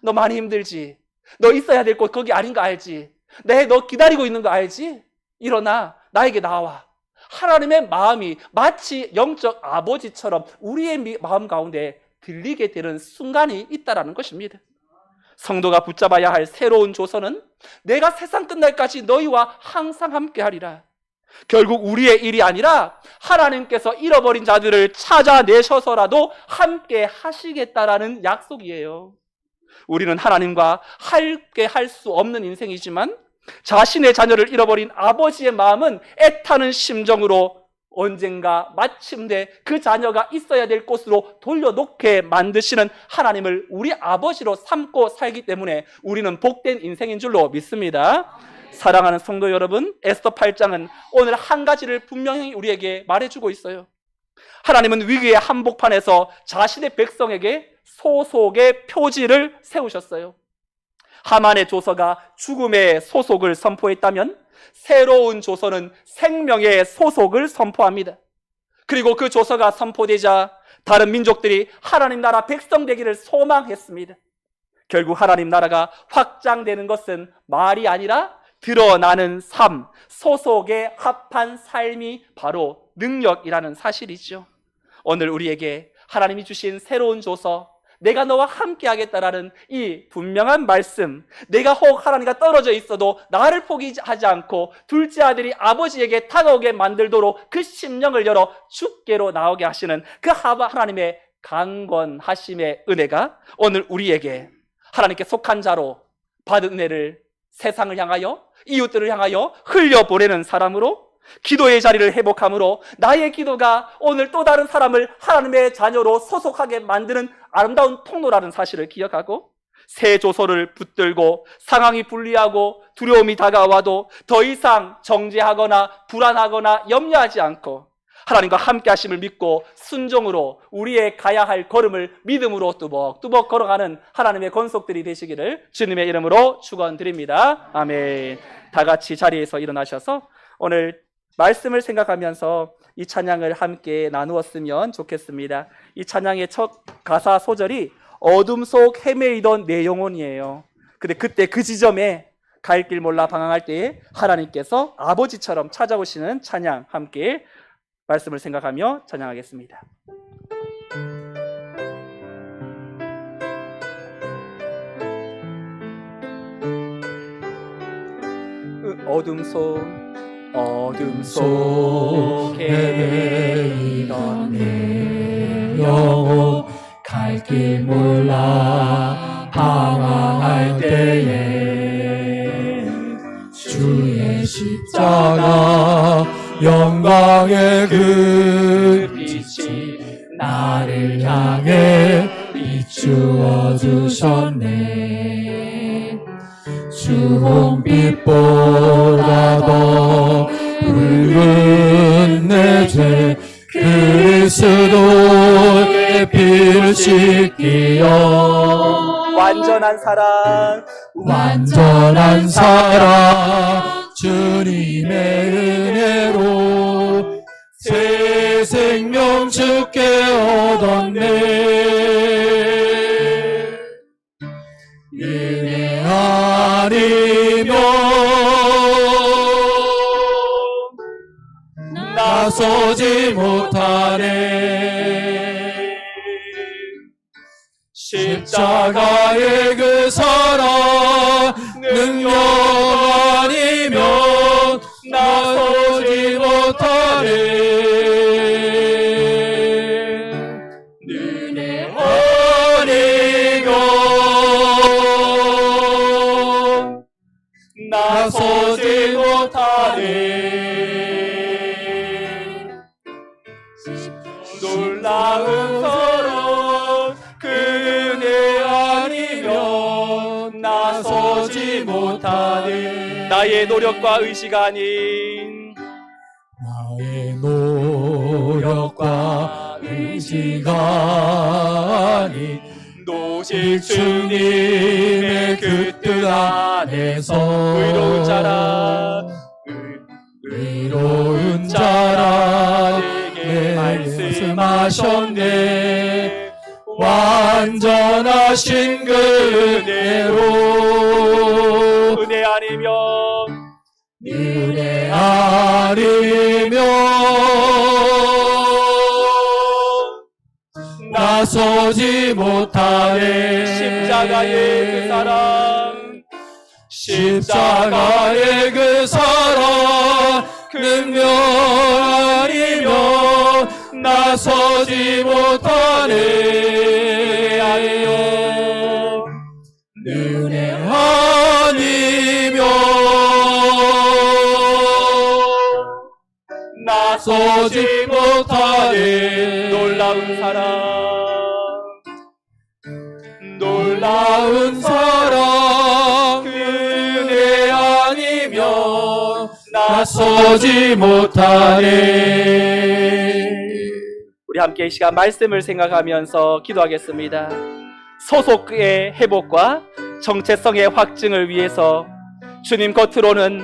너 많이 힘들지? 너 있어야 될 곳 거기 아닌 거 알지? 너 기다리고 있는 거 알지? 일어나 나에게 나와. 하나님의 마음이 마치 영적 아버지처럼 우리의 마음 가운데 들리게 되는 순간이 있다라는 것입니다. 성도가 붙잡아야 할 새로운 조서는 내가 세상 끝날까지 너희와 항상 함께 하리라. 결국 우리의 일이 아니라 하나님께서 잃어버린 자들을 찾아내셔서라도 함께 하시겠다라는 약속이에요. 우리는 하나님과 함께 할 수 없는 인생이지만 자신의 자녀를 잃어버린 아버지의 마음은 애타는 심정으로 언젠가 마침내 그 자녀가 있어야 될 곳으로 돌려놓게 만드시는 하나님을 우리 아버지로 삼고 살기 때문에 우리는 복된 인생인 줄로 믿습니다. 사랑하는 성도 여러분, 에스더 8장은 오늘 한 가지를 분명히 우리에게 말해주고 있어요. 하나님은 위기의 한복판에서 자신의 백성에게 소속의 표지를 세우셨어요. 하만의 조서가 죽음의 소속을 선포했다면 새로운 조서는 생명의 소속을 선포합니다. 그리고 그 조서가 선포되자 다른 민족들이 하나님 나라 백성 되기를 소망했습니다. 결국 하나님 나라가 확장되는 것은 말이 아니라 드러나는 삶, 소속에 합한 삶이 바로 능력이라는 사실이죠. 오늘 우리에게 하나님이 주신 새로운 조서, 내가 너와 함께 하겠다라는 이 분명한 말씀, 내가 혹 하나님과 떨어져 있어도 나를 포기하지 않고 둘째 아들이 아버지에게 다가오게 만들도록 그 심령을 열어 주께로 나오게 하시는 그 하나님의 강권하심의 은혜가 오늘 우리에게 하나님께 속한 자로 받은 은혜를 세상을 향하여 이웃들을 향하여 흘려보내는 사람으로 기도의 자리를 회복함으로 나의 기도가 오늘 또 다른 사람을 하나님의 자녀로 소속하게 만드는 아름다운 통로라는 사실을 기억하고 새 조서를 붙들고 상황이 불리하고 두려움이 다가와도 더 이상 정죄하거나 불안하거나 염려하지 않고 하나님과 함께 하심을 믿고 순종으로 우리의 가야 할 걸음을 믿음으로 뚜벅뚜벅 걸어가는 하나님의 권속들이 되시기를 주님의 이름으로 축원드립니다. 아멘. 다 같이 자리에서 일어나셔서 오늘 말씀을 생각하면서 이 찬양을 함께 나누었으면 좋겠습니다. 이 찬양의 첫 가사 소절이 어둠 속 헤매이던 내 영혼이에요. 근데 그때 그 지점에 갈 길 몰라 방황할 때에 하나님께서 아버지처럼 찾아오시는 찬양, 함께 말씀을 생각하며 찬양하겠습니다. 어둠 속 헤매이던 내 영혼 갈 길 몰라 방황할 때에 주의 십자가 영광의 그 빛이 나를 향해 비추어 주셨네. 주홍빛보다 더 붉은 내 죄 그리스도의 피를 씻기어 완전한 사랑 주님의 은혜로 새 생명 주께 얻었네. 은혜 아니면 나서지 못하네. 십자가의 그 사랑 능력 아니면 나서지 못하네. 은혜 아니면 나서지 못하네. 놀라운 사랑 그 은혜 아니면 나서지 못하네. 나의 노력과 의지가 아닌 오직 주님의 그 뜻 안에서 의로운 자라 내게 말씀하셨네. 완전하신 그 은혜로 은혜 아니면 나서지 못하네. 십자가의 그 사랑 능력 아니면 나서지 못하네. 은혜 아니면 나서지 못하네. 놀라운 사랑 그 은혜 아니면 나서지 못하네. 우리 함께 이 시간 말씀을 생각하면서 기도하겠습니다. 소속의 회복과 정체성의 확증을 위해서 주님 겉으로는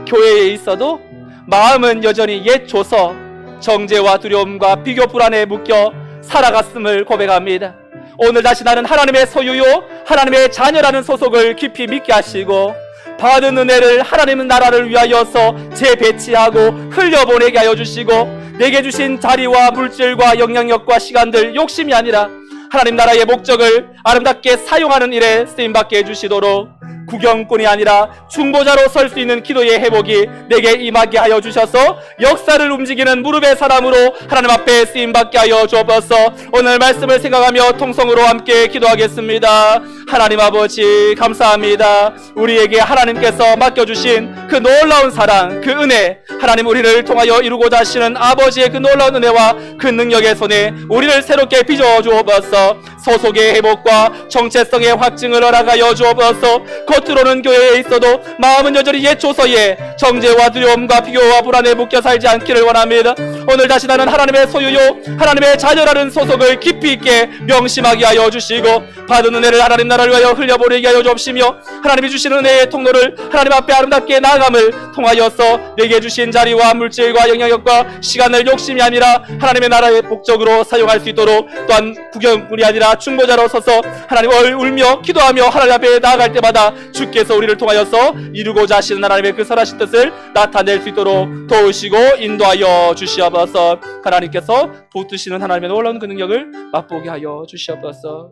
교회에 있어도 마음은 여전히 옛 조서 정죄와 두려움과 비교 불안에 묶여 살아갔음을 고백합니다. 오늘 다시 나는 하나님의 소유요 하나님의 자녀라는 소속을 깊이 믿게 하시고 받은 은혜를 하나님의 나라를 위하여서 재배치하고 흘려보내게 하여 주시고 내게 주신 자리와 물질과 영향력과 시간들 욕심이 아니라 하나님 나라의 목적을 아름답게 사용하는 일에 쓰임받게 해주시도록 구경꾼이 아니라 중보자로 설 수 있는 기도의 회복이 내게 임하게 하여 주셔서 역사를 움직이는 무릎의 사람으로 하나님 앞에 쓰임받게 하여 주옵소서. 오늘 말씀을 생각하며 통성으로 함께 기도하겠습니다. 하나님 아버지 감사합니다. 우리에게 하나님께서 맡겨주신 그 놀라운 사랑, 그 은혜, 하나님 우리를 통하여 이루고자 하시는 아버지의 그 놀라운 은혜와 그 능력의 손에 우리를 새롭게 빚어 주옵소서. 소속의 회복과 정체성의 확증을 허락하여 주옵소서. 겉으로는 교회에 있어도 마음은 여전히 옛 조서에 정죄와 두려움과 비교와 불안에 묶여 살지 않기를 원합니다. 오늘 다시 나는 하나님의 소유요 하나님의 자녀라는 소속을 깊이 있게 명심하게 하여 주시고, 받은 은혜를 하나님 나라를 위하여 흘려보내게 하여 주옵시며, 하나님이 주시는 은혜의 통로를 하나님 앞에 아름답게 나아감을 통하여서 내게 주신 자리와 물질과 영향력과 시간을 욕심이 아니라 하나님의 나라의 목적으로 사용할 수 있도록, 또한 구경꾼이 아니라 중보자로 서서 하나님을 울며 기도하며 하나님 앞에 나아갈 때마다 주께서 우리를 통하여서 이루고자 하시는 하나님의 그 선하신 뜻을 나타낼 수 있도록 도우시고 인도하여 주시옵소서. 하나님께서 붙드시는 하나님의 놀라운 그 능력을 맛보게 하여 주시옵소서.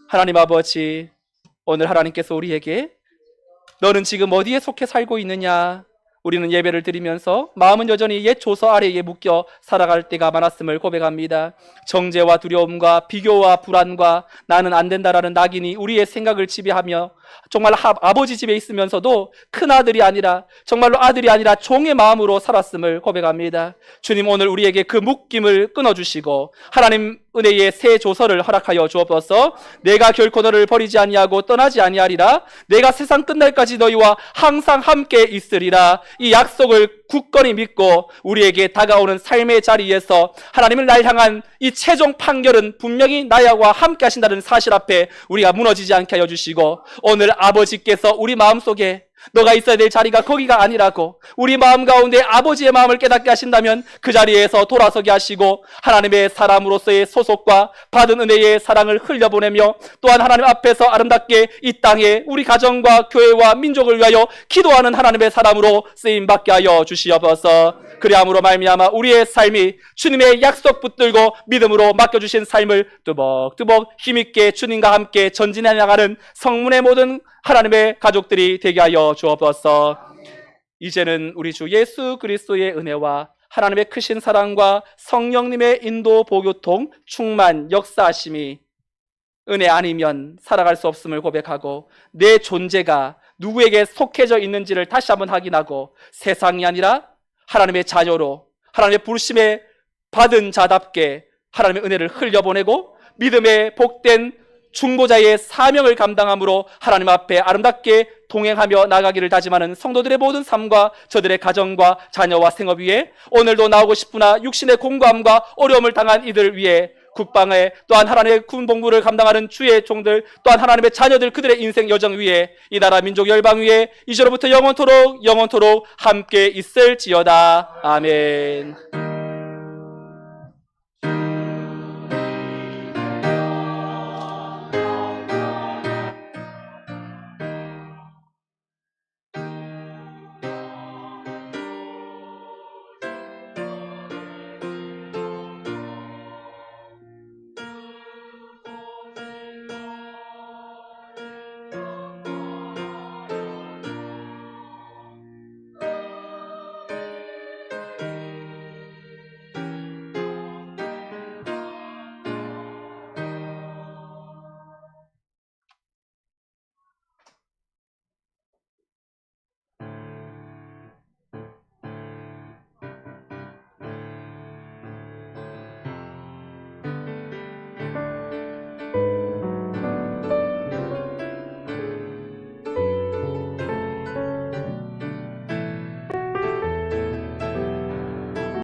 하나님 아버지, 오늘 하나님께서 우리에게 너는 지금 어디에 속해 살고 있느냐, 우리는 예배를 드리면서 마음은 여전히 옛 조서 아래에 묶여 살아갈 때가 많았음을 고백합니다. 정죄와 두려움과 비교와 불안과 나는 안 된다라는 낙인이 우리의 생각을 지배하며 정말 아버지 집에 있으면서도 큰아들이 아니라 정말로 아들이 아니라 종의 마음으로 살았음을 고백합니다. 주님, 오늘 우리에게 그 묶임을 끊어주시고 하나님 은혜의 새 조서를 허락하여 주옵소서. 내가 결코 너를 버리지 아니하고 떠나지 아니하리라. 내가 세상 끝날까지 너희와 항상 함께 있으리라. 이 약속을 굳건히 믿고 우리에게 다가오는 삶의 자리에서 하나님을 날 향한 이 최종 판결은 분명히 나와 함께 하신다는 사실 앞에 우리가 무너지지 않게 하여 주시고, 오늘 아버지께서 우리 마음속에 너가 있어야 될 자리가 거기가 아니라고 우리 마음 가운데 아버지의 마음을 깨닫게 하신다면 그 자리에서 돌아서게 하시고 하나님의 사람으로서의 소속과 받은 은혜의 사랑을 흘려보내며, 또한 하나님 앞에서 아름답게 이 땅에 우리 가정과 교회와 민족을 위하여 기도하는 하나님의 사람으로 쓰임받게 하여 주시옵소서. 그리함으로 말미암아 우리의 삶이 주님의 약속 붙들고 믿음으로 맡겨주신 삶을 뚜벅뚜벅 힘있게 주님과 함께 전진해 나가는 성문의 모든 하나님의 가족들이 되게 하여 주옵소서. 이제는 우리 주 예수 그리스도의 은혜와 하나님의 크신 사랑과 성령님의 인도 보교통 충만 역사하심이 은혜 아니면 살아갈 수 없음을 고백하고, 내 존재가 누구에게 속해져 있는지를 다시 한번 확인하고 세상이 아니라 하나님의 자녀로 하나님의 부르심에 받은 자답게 하나님의 은혜를 흘려보내고 믿음의 복된 중보자의 사명을 감당함으로 하나님 앞에 아름답게 동행하며 나가기를 다짐하는 성도들의 모든 삶과 저들의 가정과 자녀와 생업 위에, 오늘도 나오고 싶으나 육신의 공고함과 어려움을 당한 이들을 위해 국방에, 또한 하나님의 군 복무를 감당하는 주의 종들, 또한 하나님의 자녀들 그들의 인생 여정 위에, 이 나라 민족 열방 위에 이제로부터 영원토록 함께 있을지어다. 아멘.